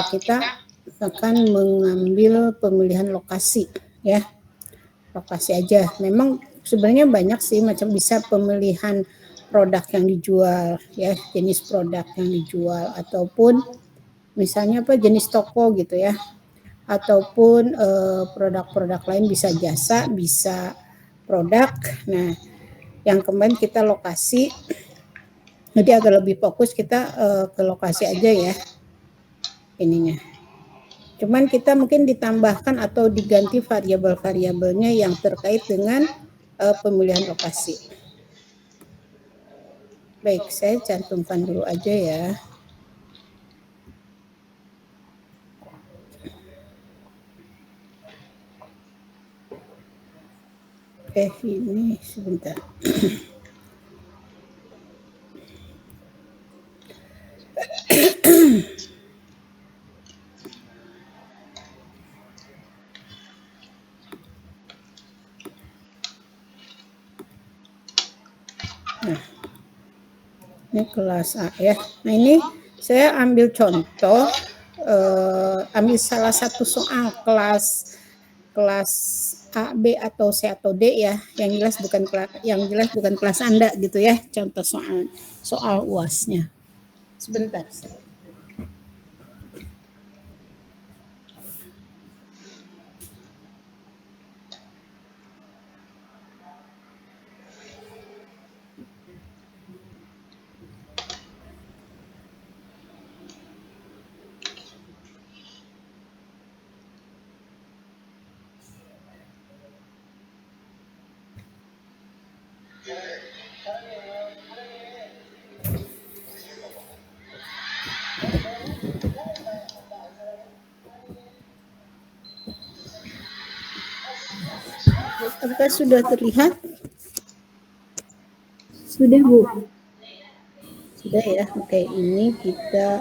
kita akan mengambil pemilihan lokasi ya, lokasi aja. Memang sebenarnya banyak sih macam bisa pemilihan produk yang dijual ya, jenis produk yang dijual ataupun misalnya apa jenis toko gitu ya, ataupun produk-produk lain bisa jasa, bisa produk. Nah, yang kemarin kita lokasi, jadi agak lebih fokus kita ke lokasi aja ya ininya. Cuman kita mungkin ditambahkan atau diganti variabel-variabelnya yang terkait dengan pemilihan lokasi. Baik, saya cantumkan dulu aja ya. Ini sebentar. Nah, ini kelas A ya. Nah, ini saya ambil contoh, ambil salah satu soal kelas A, B atau C atau D ya. Yang jelas bukan kelas Anda gitu ya. Contoh soal UAS-nya. Sebentar. Apakah sudah terlihat? Sudah, Bu. Sudah ya. Oke, ini kita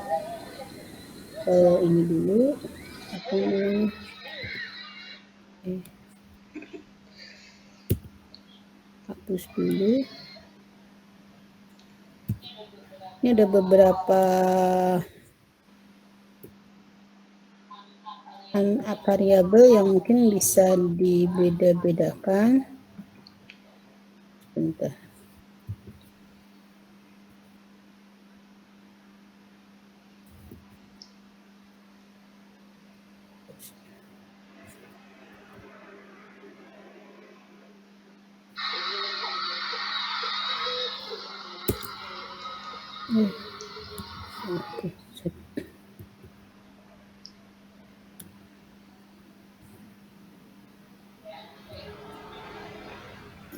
ini dulu. Apa namanya? Hapus dulu. Ini ada beberapa variabel yang mungkin bisa dibeda-bedakan. Bentar. Oke.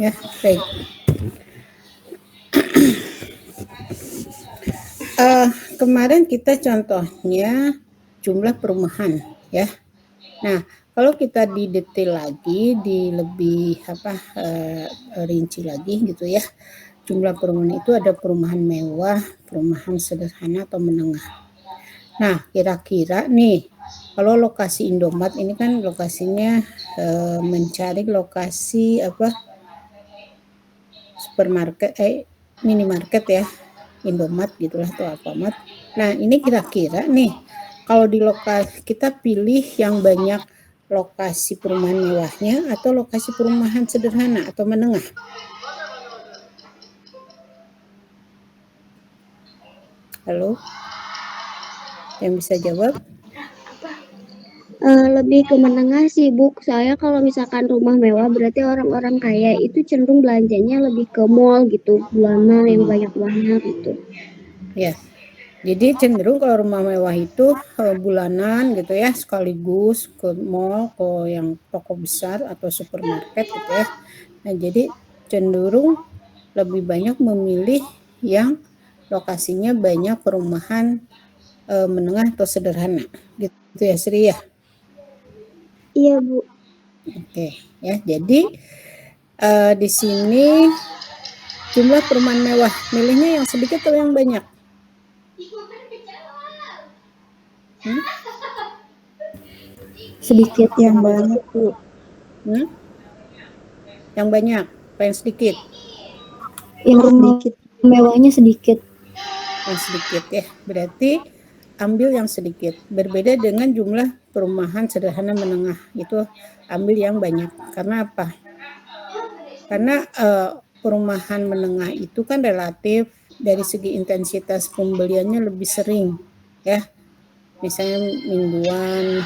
Ya, baik. Kemarin kita contohnya jumlah perumahan ya. Nah, kalau kita didetail lagi, lebih rinci lagi gitu ya. Jumlah perumahan itu ada perumahan mewah, perumahan sederhana atau menengah. Nah, kira-kira nih kalau lokasi Indomaret ini kan lokasinya mencari lokasi supermarket, minimarket ya, Indomaret gitulah atau Alfamart. Nah, ini kira-kira nih kalau di lokasi kita pilih yang banyak lokasi perumahan mewahnya atau lokasi perumahan sederhana atau menengah? Halo? Yang bisa jawab? Lebih ke menengah sih, Bu. Saya kalau misalkan rumah mewah berarti orang-orang kaya itu cenderung belanjanya lebih ke mall gitu, bulanan yang banyak-banyak gitu. Ya. Jadi cenderung kalau rumah mewah itu bulanan gitu ya, sekaligus ke mall, ke yang toko besar atau supermarket gitu ya. Nah, jadi cenderung lebih banyak memilih yang lokasinya banyak perumahan menengah atau sederhana gitu ya, Sri ya. Iya, Bu. Oke, ya. Jadi di sini jumlah perumahan mewah, milihnya yang sedikit atau yang banyak? Sedikit yang banyak, Bu. Yang banyak, apa yang sedikit? Yang rumah mewahnya sedikit. Yang sedikit ya. Berarti ambil yang sedikit. Berbeda dengan jumlah perumahan sederhana menengah, itu ambil yang banyak. Karena apa? Karena perumahan menengah itu kan relatif dari segi intensitas pembeliannya lebih sering, ya. Misalnya mingguan,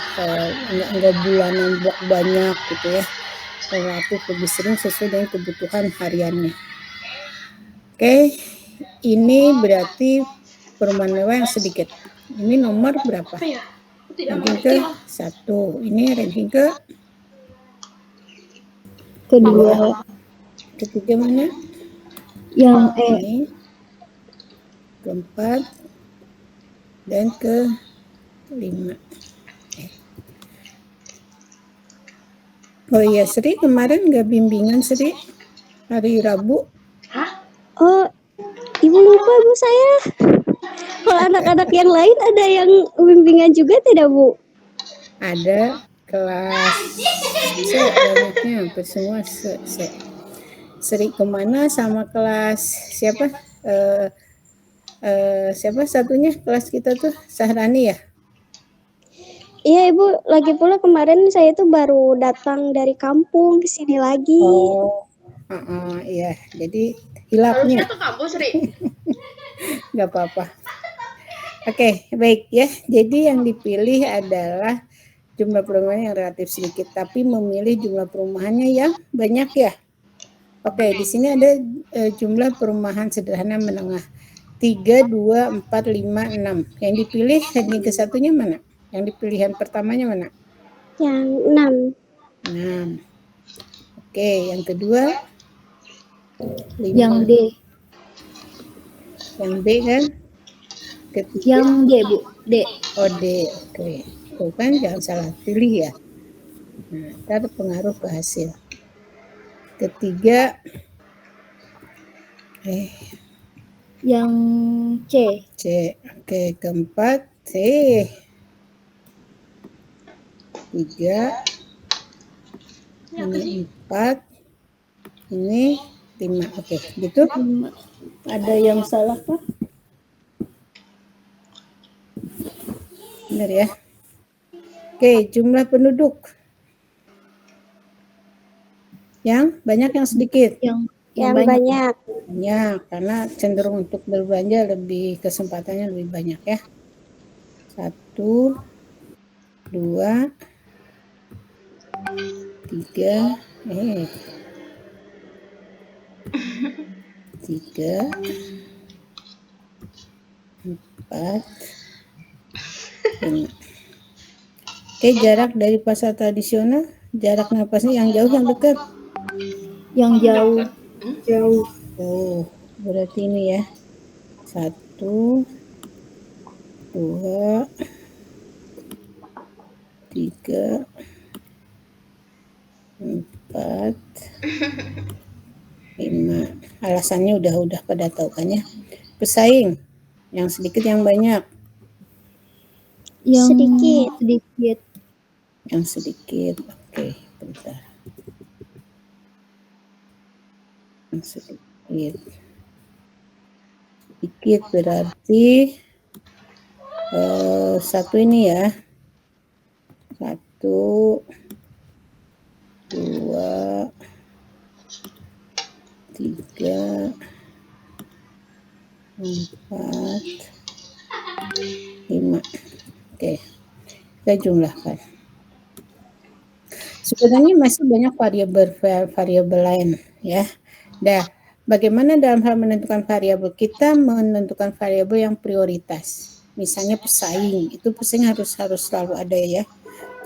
enggak bulanan banyak gitu ya. Relatif lebih sering sesuai dengan kebutuhan hariannya. Oke, ini berarti perumahan mewah yang sedikit. Ini nomor berapa? Ranking ke 1. Ini ranking ke Kedua. Ketiga mana? Yang Ini. Keempat. Dan ke-5. Oh iya, Sri kemarin nggak bimbingan, Sri? Hari Rabu? Oh, Ibu lupa Bu saya. Kalau anak-anak yang lain ada yang bimbingan juga tidak Bu? Ada kelas C banyaknya, hampir semua C. Sri kemana sama kelas siapa? Siapa satunya kelas kita tuh? Sahrani ya? Iya Ibu, lagi pula kemarin saya tuh baru datang dari kampung ke sini lagi. Oh, iya. Jadi hilapnya. Harusnya ke kampus, Ri. Nggak apa-apa. Oke, baik ya. Jadi yang dipilih adalah jumlah perumahan yang relatif sedikit, tapi memilih jumlah perumahannya yang banyak ya. Oke, di sini ada jumlah perumahan sederhana menengah. 3, 2, 4, 5, 6. Yang dipilih ranking ke satunya mana? Yang dipilihan pertamanya mana? Yang 6. 6. Oke, yang kedua? 5. Yang D. Yang B kan? Ketiga? Yang D Bu, D. Oh D, oke. Tuh kan jangan salah pilih ya. Nah, ntar pengaruh ke hasil. Ketiga, Yang C. C. Oke, keempat C. 3. Ini 4. Ini 5. Oke, gitu. Ada yang salah kah? Benar ya. Oke, jumlah penduduk. Yang banyak yang sedikit? Yang banyak. Banyak, karena cenderung untuk berbelanja lebih kesempatannya lebih banyak ya. 1, 2, 3, 3, 4, 5. Oke, jarak dari pasar tradisional, jarak napasnya yang jauh yang dekat? Yang jauh. Oh, berarti ini ya. 1, 2, 3, 4, 5. Alasannya udah pada tahu kan ya. Pesaing, yang sedikit yang banyak? Yang sedikit. Yang sedikit. Oke, bentar. Yang sedikit. Sedikit berarti 1 ini ya. 1, 2, 3, 4, 5. Oke, kita jumlahkan. Sebenarnya masih banyak variabel lain ya. Nah, bagaimana dalam hal menentukan variabel? Kita menentukan variabel yang prioritas. Misalnya pesaing, itu pesaing harus selalu ada ya.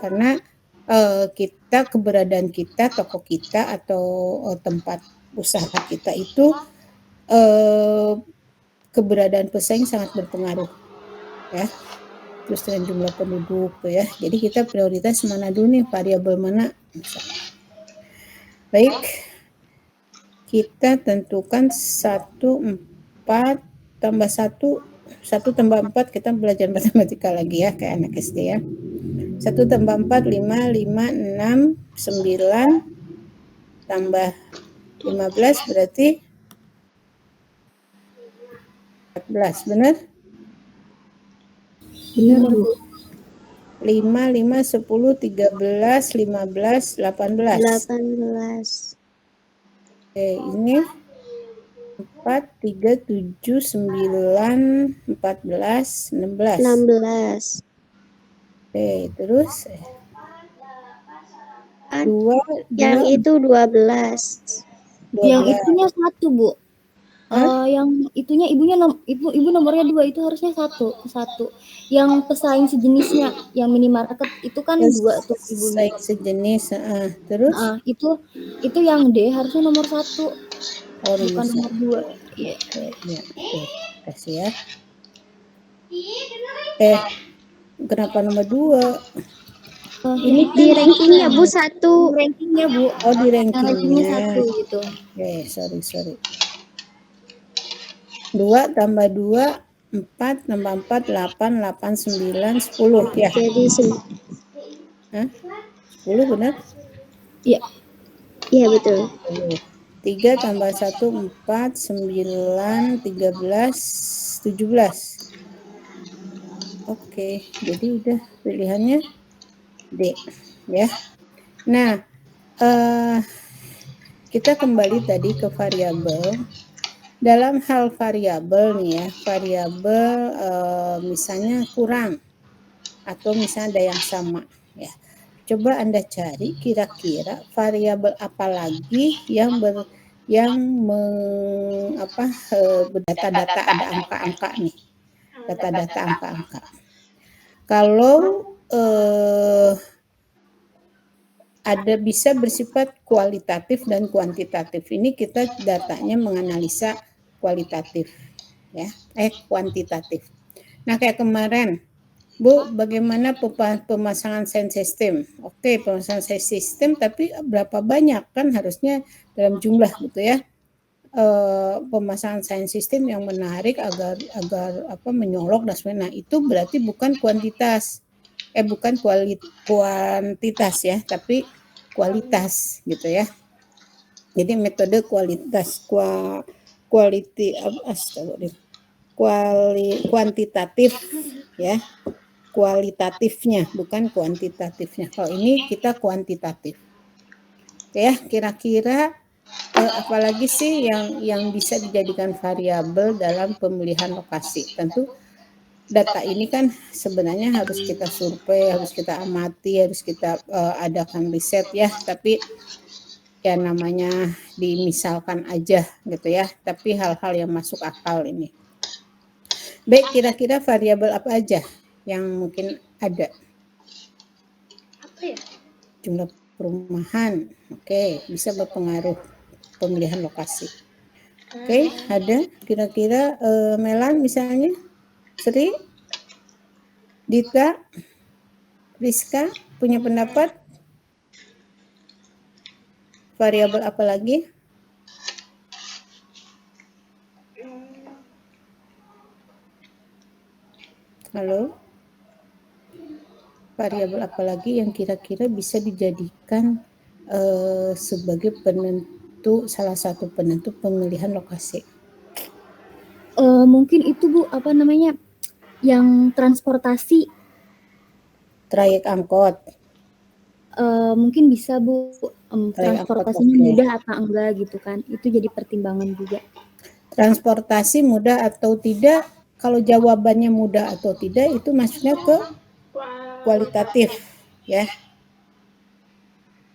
Karena keberadaan kita, toko kita atau tempat usaha kita itu keberadaan pesaing sangat berpengaruh ya. Terus dengan jumlah penduduk tuh ya. Jadi kita prioritas mana dulu nih, variabel mana? Baik, kita tentukan 1, 4 tambah 1, 1 tambah 4, kita belajar matematika lagi ya, kayak anak SD ya. 1 tambah 4, 5, 5, 6, 9, tambah 15 berarti 14, benar? Benar, Bu. 5, 5, 10, 13, 15, 18. 18. Oke, ini 4, 3, 7, 9, 14, 16. 16. Oke, terus 2, Yang 2, itu 12. Yang 12. itunya 1, Bu. Hah? Yang itunya ibu nomornya 2, itu harusnya 1. Yang pesaing sejenisnya, yang minimarket itu kan 2 tuh ibunya. Sejenis, terus? Itu yang D harusnya nomor 1, Oh, bukan nomor 2. Iya. Oke, ya, oke. Kasih ya. Kenapa nomor 2? Ini Di rankingnya, Bu, 1. rankingnya, Bu. Oh, di Yang rankingnya rankingnya. 1 gitu. Oke, sorry. 2 tambah 2, 4 tambah 4, 8, 8, 9, 10 ya. Jadi 10 benar? Iya. Iya, betul. 3 tambah 1, 4, 9, 13, 17. Oke, jadi udah pilihannya D ya. Nah, kita kembali tadi ke variabel. Dalam hal variabel nih ya, variabel misalnya kurang atau misalnya ada yang sama ya. Coba Anda cari kira-kira variabel apa lagi yang berdata-data ada angka-angka nih. Data-data angka-angka. Kalau ada bisa bersifat kualitatif dan kuantitatif. Ini kita datanya menganalisa kualitatif ya, kuantitatif. Nah, kayak kemarin, Bu, bagaimana pemasangan sound system? Oke, pemasangan sound system, tapi berapa banyak? Kan harusnya dalam jumlah gitu ya. Pemasangan sound system yang menarik agar menyolok dan sebagainya. Nah, itu berarti bukan kuantitas. Bukan kuantitas ya, tapi kualitas gitu ya. Jadi metode kuantitatif ya, kualitatifnya bukan kuantitatifnya. Kalau ini kita kuantitatif. Ya, kira-kira apalagi sih yang bisa dijadikan variabel dalam pemilihan lokasi? Tentu data ini kan sebenarnya harus kita survei, harus kita amati, harus kita adakan riset ya, tapi ya namanya dimisalkan aja gitu ya, tapi hal-hal yang masuk akal ini. Baik, kira-kira variabel apa aja yang mungkin ada? Jumlah perumahan, oke, bisa berpengaruh pemilihan lokasi. Oke, ada kira-kira Melan misalnya, Sri, Dita, Rizka punya pendapat? Variabel apa lagi? Halo? Variabel apa lagi yang kira-kira bisa dijadikan sebagai salah satu penentu pemilihan lokasi? Mungkin itu, Bu, yang transportasi. Trayek angkot. Mungkin bisa, Bu, transportasinya mudah atau enggak gitu kan. Itu jadi pertimbangan juga. Transportasi mudah atau tidak, kalau jawabannya mudah atau tidak itu maksudnya ke kualitatif ya.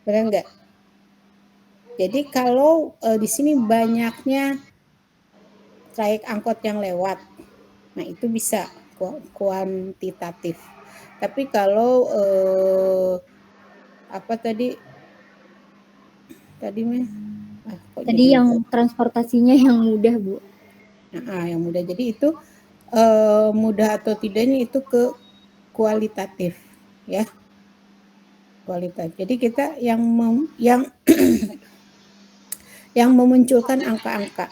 Benar enggak? Jadi kalau di sini banyaknya trayek angkot yang lewat, nah itu bisa kuantitatif. Tapi kalau tadi yang transportasinya yang mudah, Bu. Nah, yang mudah. Jadi itu mudah atau tidaknya itu ke kualitatif ya. Kualitatif. Jadi kita yang yang memunculkan angka-angka.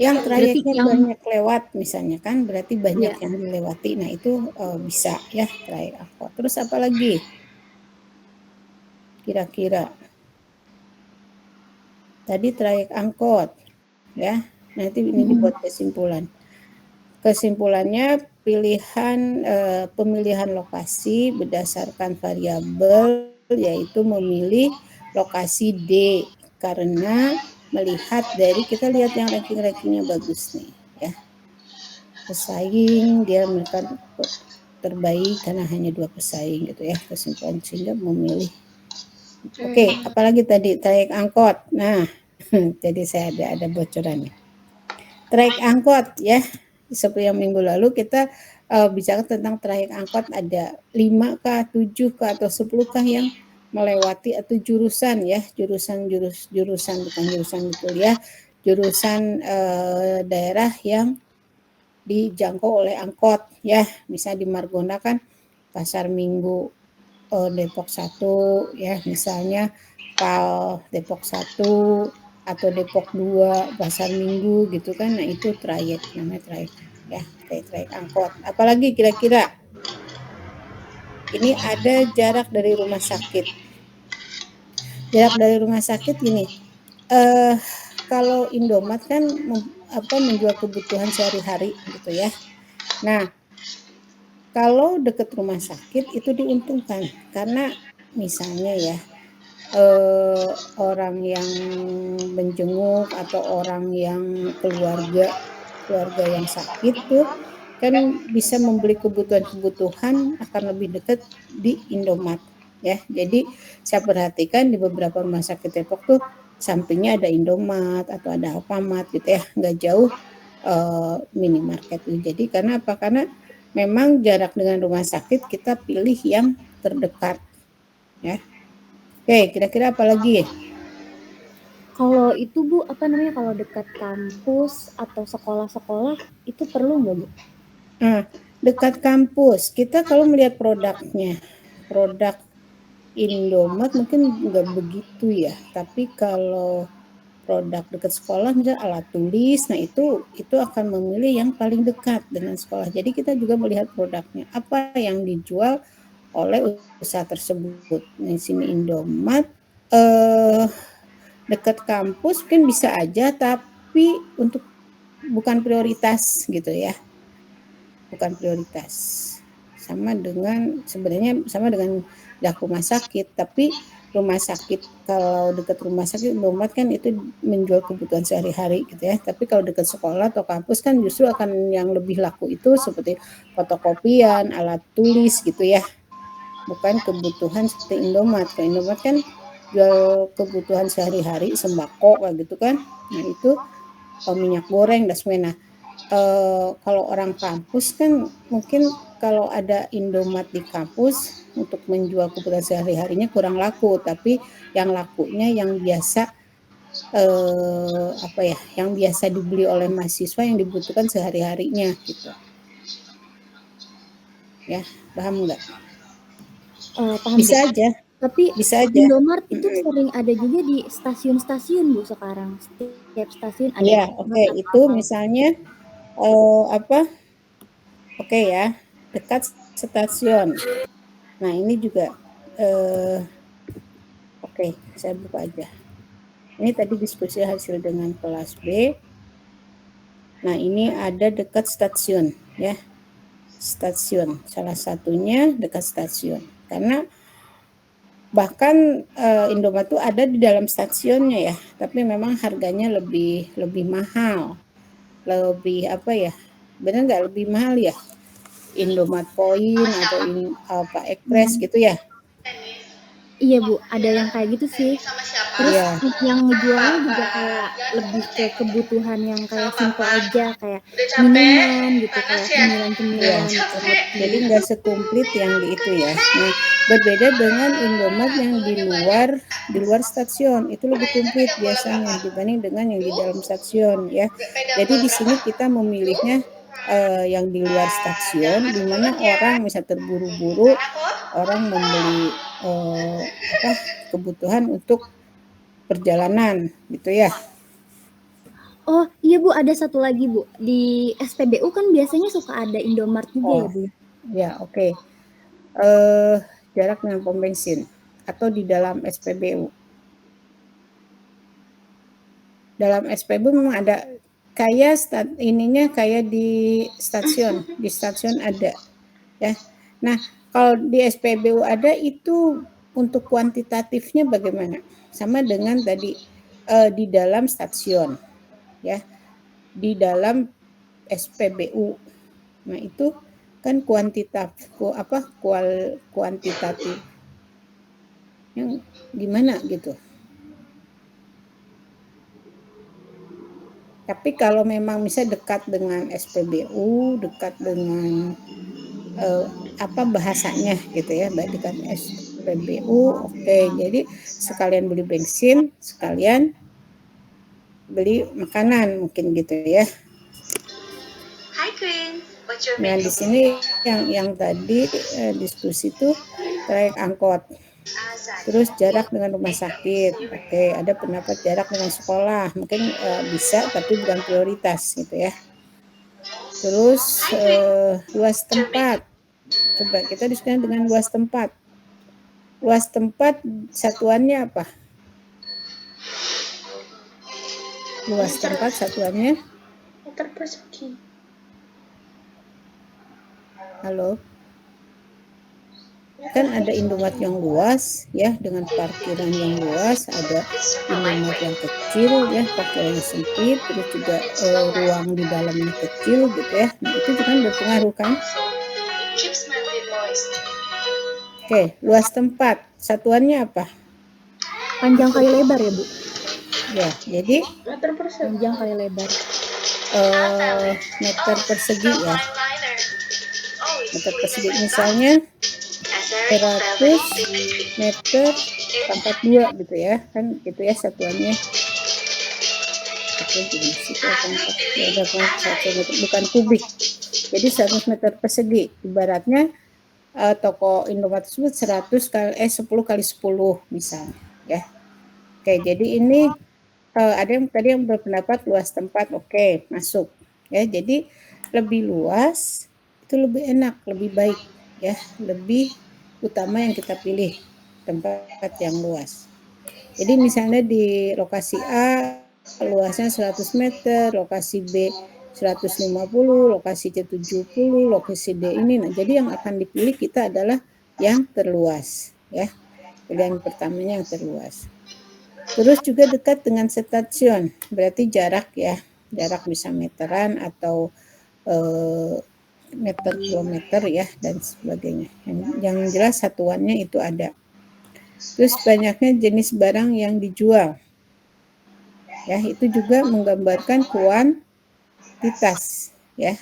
Yang trayeknya banyak lewat misalnya kan berarti banyak yang dilewati. Nah, itu bisa ya trayek angkot. Terus apa lagi? Kira-kira. Tadi trayek angkot ya. Nanti ini dibuat kesimpulan. Kesimpulannya pemilihan lokasi berdasarkan variabel, yaitu memilih lokasi D karena melihat dari kita lihat yang ranking-rankingnya bagus nih ya. Pesaing dia mereka terbaik karena hanya 2 pesaing gitu ya, kesimpulan sehingga memilih. Oke, apalagi tadi trayek angkot. Nah, jadi saya ada bocorannya. Trayek angkot ya, seperti yang minggu lalu kita bicara tentang trayek angkot ada 5 kah, 7 kah, atau 10 kah yang melewati atau jurusan ya, jurusan bukan jurusan kuliah, jurusan daerah yang dijangkau oleh angkot ya. Misalnya di Margonda kan Pasar Minggu Depok 1 ya, misalnya PAL Depok 1 atau Depok 2 Pasar Minggu gitu kan. Nah, itu trayek, namanya trayek ya, trayek angkot. Apalagi kira-kira? Ini ada jarak dari rumah sakit. Jarak dari rumah sakit gini, kalau Indomaret kan menjual kebutuhan sehari-hari gitu ya. Nah, kalau dekat rumah sakit itu diuntungkan karena misalnya ya orang yang menjenguk atau orang yang keluarga yang sakit tuh kan bisa membeli kebutuhan akan lebih dekat di Indomaret ya. Jadi saya perhatikan di beberapa rumah sakit Depok tuh sampingnya ada Indomaret atau ada Alfamart gitu ya, nggak jauh minimarket. Jadi karena apa? Karena memang jarak dengan rumah sakit kita pilih yang terdekat ya. Oke, kira-kira apa lagi? Kalau itu Bu, apa namanya, kalau dekat kampus atau sekolah-sekolah itu perlu nggak Bu? Nah, dekat kampus kita kalau melihat produknya, produk Indomaret mungkin nggak begitu ya. Tapi kalau produk dekat sekolah misalnya alat tulis, nah itu akan memilih yang paling dekat dengan sekolah. Jadi kita juga melihat produknya, apa yang dijual oleh usaha tersebut. Di sini Indomaret dekat kampus mungkin bisa aja, tapi untuk bukan prioritas gitu ya. Bukan prioritas. Sebenarnya sama dengan rumah sakit, tapi rumah sakit kalau dekat rumah sakit Indomaret kan itu menjual kebutuhan sehari-hari gitu ya. Tapi kalau dekat sekolah atau kampus kan justru akan yang lebih laku itu seperti fotokopian, alat tulis gitu ya. Bukan kebutuhan seperti Indomaret. Kalau Indomaret kan jual kebutuhan sehari-hari, sembako kayak gitu kan. Nah, itu minyak goreng dan sebagainya. Kalau orang kampus kan mungkin kalau ada Indomaret di kampus untuk menjual kebutuhan sehari-harinya kurang laku, tapi yang lakunya yang biasa yang biasa dibeli oleh mahasiswa yang dibutuhkan sehari-harinya gitu. Ya, paham nggak? Paham Bisa Bu. aja. Tapi Bisa aja. Indomaret itu sering ada juga di stasiun-stasiun Bu sekarang. Setiap stasiun ada. Iya, oke. Itu misalnya oke ya, dekat stasiun. Nah, ini juga oke, saya buka aja. Ini tadi diskusi hasil dengan kelas B. Nah, ini ada dekat stasiun ya. Stasiun, salah satunya dekat stasiun. Karena bahkan Indomaret itu ada di dalam stasiunnya ya, tapi memang harganya lebih mahal. Lebih benar nggak lebih mahal ya? Indomaret Point atau Express gitu ya? Iya Bu, ada yang kayak gitu sih. Terus Iya. yang ngejualnya juga kayak lebih ke kebutuhan yang kayak simple aja, kayak minuman gitu, kayak cemilan-cemilan gitu, roti. Jadi nggak sekomplit yang di itu ya. Nah, berbeda dengan Indomaret yang di luar stasiun, itu lebih komplit biasanya dibanding dengan yang di dalam stasiun ya. Jadi di sini kita memilihnya yang di luar stasiun, di mana orang misal terburu-buru, orang membeli kebutuhan untuk perjalanan gitu ya. Oh iya Bu, ada satu lagi Bu, di SPBU kan biasanya suka ada Indomaret juga ya Bu? Ya, oke. Jarak dengan pom bensin atau di dalam SPBU. Dalam SPBU memang ada ininya kayak di stasiun ada ya. Nah, kalau di SPBU ada itu untuk kuantitatifnya bagaimana? Sama dengan tadi di dalam stasiun ya, di dalam SPBU. Nah, itu kan kuantitatif yang gimana gitu. Tapi kalau memang misalnya dekat dengan SPBU, dekat dengan bahasanya gitu ya, dekat SPBU, oke. Jadi sekalian beli bensin, sekalian beli makanan mungkin gitu ya. Hi Queen, what's your Nah, menu? di sini yang tadi diskusi itu trayek angkot. Terus jarak dengan rumah sakit. Oke, ada pendapat jarak dengan sekolah. Mungkin bisa tapi bukan prioritas gitu ya. Terus luas tempat. Coba kita diskusikan dengan luas tempat. Luas tempat satuannya apa? Luas tempat satuannya? Meter persegi. Halo? Kan ada Indomaret yang luas ya, dengan parkiran yang luas, ada Indomaret yang kecil ya, parkirannya sempit, terus juga ruang di dalamnya kecil gitu ya. Nah, itu juga kan berpengaruh kan? Keeps my lip moist. Oke, luas tempat satuannya apa? Panjang kali lebar ya, Bu? Ya, jadi Meter persegi. Panjang kali lebar. meter persegi ya. Eyeliner. Oh, it's Meter sweet persegi as I misalnya thought. 100 meter pangkat 2 gitu ya, kan gitu ya satuannya. Oke, gimana sih kalau pangkat 1 meter, bukan kubik. Jadi 100 meter persegi, ibaratnya toko Indomaret tersebut 10 kali 10 misalnya ya. Oke, jadi ini ada yang tadi yang berpendapat luas tempat, oke, masuk ya. Jadi lebih luas itu lebih enak, lebih baik ya, lebih utama yang kita pilih tempat yang luas. Jadi misalnya di lokasi A luasnya 100 meter, lokasi B 150, lokasi C 70, lokasi D ini. Nah, jadi yang akan dipilih kita adalah yang terluas ya. Pilihan pertamanya yang terluas. Terus juga dekat dengan stasiun, berarti jarak ya. Jarak bisa meteran atau meter kilometer ya dan sebagainya. Yang jelas satuannya itu ada. Terus banyaknya jenis barang yang dijual. Ya, itu juga menggambarkan kuantitas ya.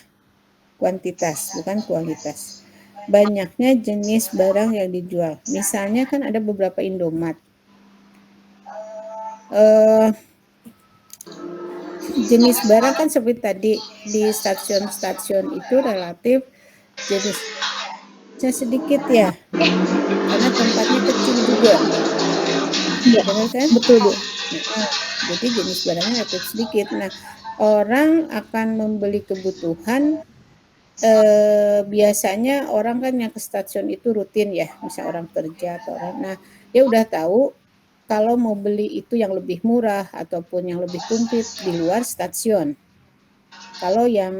Kuantitas, bukan kualitas. Banyaknya jenis barang yang dijual. Misalnya kan ada beberapa Indomaret. Jenis barang kan seperti tadi di stasiun-stasiun itu relatif jenisnya sedikit ya, karena tempatnya kecil juga. Iya, Benar kan? betul, Bu. Nah, jadi jenis barangnya relatif sedikit. Nah, orang akan membeli kebutuhan biasanya orang kan yang ke stasiun itu rutin ya, misal orang kerja atau orang. Nah, dia udah tahu kalau mau beli itu yang lebih murah ataupun yang lebih komplit di luar stasiun. Kalau yang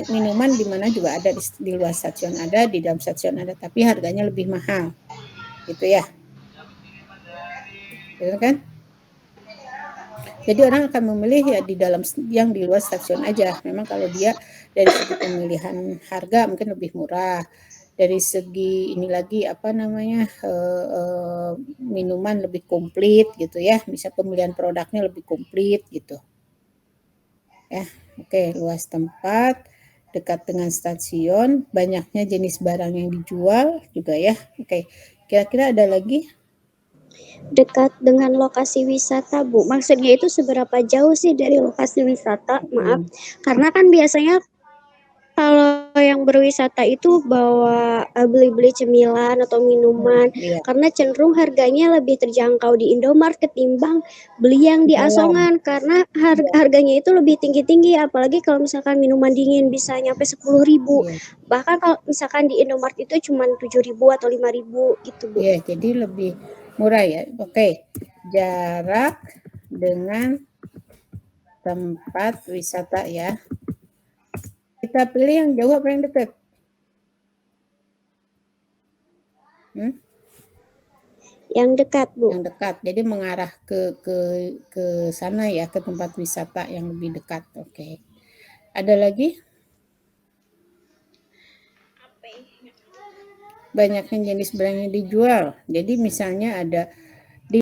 minuman di mana juga ada di luar stasiun ada, di dalam stasiun ada, tapi harganya lebih mahal, gitu ya. Gitu kan? Jadi orang akan memilih ya di dalam yang di luar stasiun aja. Memang kalau dia dari segi pemilihan harga mungkin lebih murah. Dari segi ini lagi minuman lebih komplit gitu ya. Bisa pemilihan produknya lebih komplit gitu. Ya, oke, luas tempat, dekat dengan stasiun, banyaknya jenis barang yang dijual juga ya. Oke, kira-kira ada lagi? Dekat dengan lokasi wisata, Bu. Maksudnya itu seberapa jauh sih dari lokasi wisata? Maaf, karena kan biasanya kalau yang berwisata itu bawa beli-beli cemilan atau minuman, Iya. karena cenderung harganya lebih terjangkau di Indomaret ketimbang beli yang di asongan, karena harganya itu lebih tinggi-tinggi, apalagi kalau misalkan minuman dingin bisa nyampe 10.000. Iya. Bahkan kalau misalkan di Indomaret itu cuma 7.000 atau 5.000 gitu, Bu. Iya, jadi lebih murah ya. Oke, jarak dengan tempat wisata ya. Kita pilih yang jauh apa yang dekat? Yang dekat, Bu. Yang dekat. Jadi mengarah ke sana ya, ke tempat wisata yang lebih dekat. Oke. Ada lagi? Banyaknya jenis barang yang dijual. Jadi misalnya ada